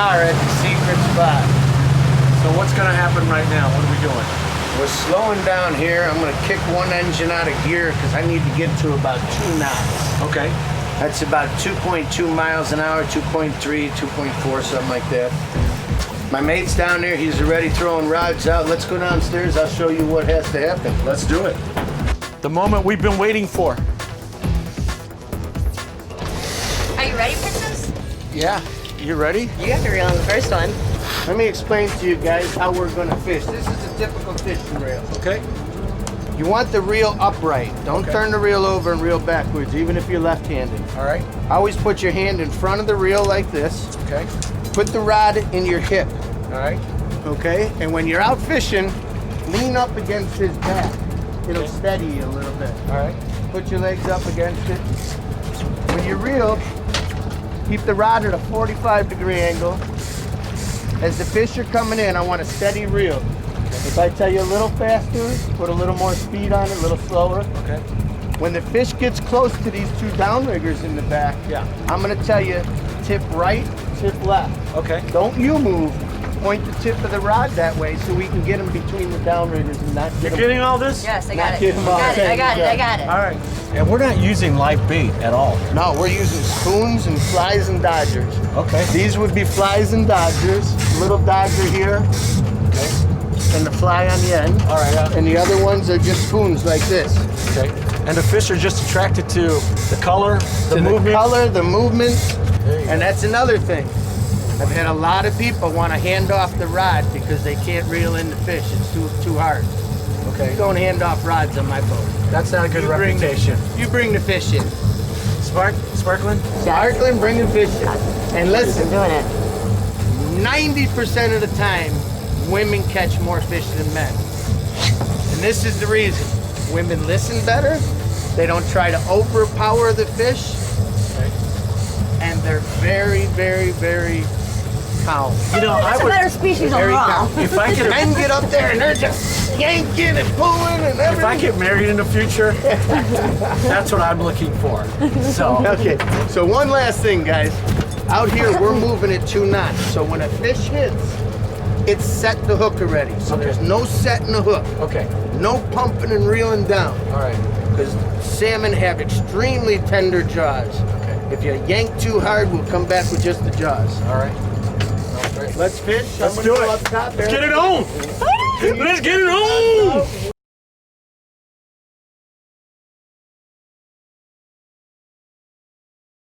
are at the secret spot. So what's gonna happen right now? What are we doing? We're slowing down here. I'm gonna kick one engine out of gear because I need to get to about 2 knots. Okay. That's about 2.2 miles an hour, 2.3, 2.4, something like that. My mate's down there. He's already throwing rods out. Let's go downstairs. I'll show you what has to happen. Let's do it. The moment we've been waiting for. Are you ready, Princess? Yeah. You ready? You got the reel on the first one. Let me explain to you guys how we're gonna fish. This is a typical fishing reel. Okay. You want the reel upright. Don't Okay. turn the reel over and reel backwards, even if you're left-handed. All right. Always put your hand in front of the reel like this. Okay. Put the rod in your hip, All right. okay? And when you're out fishing, lean up against his back. It'll Okay. steady you a little bit. All right. Put your legs up against it. When you reel, keep the rod at a 45-degree angle. As the fish are coming in, I want a steady reel. If I tell you a little faster, put a little more speed on it, a little slower. Okay. When the fish gets close to these two downriggers in the back, Yeah. I'm gonna tell you, tip right, tip left. Okay. Don't you move. Point the tip of the rod that way so we can get them between the downriggers and not You're get them. getting all this? Yes, I Not got it. get 'em all I tangled got it. I up. got it. All right. And we're not using live bait at all. No, we're using spoons and flies and dodgers. Okay. These would be flies and dodgers. Little dodger here Okay. and the fly on the end. All right. And the other ones are just spoons like this. Okay. And the fish are just attracted to the color, the To movement. the color, the movement, There you and that's another thing. I've had a lot of people want to hand off the rod because they can't reel in the fish. It's too hard. go. Okay. You don't hand off rods on my boat. That's not a good reputation. You bring the fish in. Sparkling? Sparkling, bring the fish in. And listen, Doing it. 90% of the time, women catch more fish than men. And this is the reason. Women listen better. They don't try to overpower the fish. Okay. And they're very, very, very calm. You know, That's I a would. better species Very overall. calm. If I could. Men get up there and they're just yanking and pulling and everything. If I get married in the future, that's what I'm looking for. So. Okay, so one last thing, guys. Out here, we're moving at 2 knots. So when a fish hits, it's set the hook already. So Okay. there's no setting the hook. Okay. No pumping and reeling down. All right. Because salmon have extremely tender jaws. Okay. If you yank too hard, we'll come back with just the jaws. All right. Sounds great. Let's fish. Let's I'm do gonna it. go up top there. Let's get it on. Let's get it on.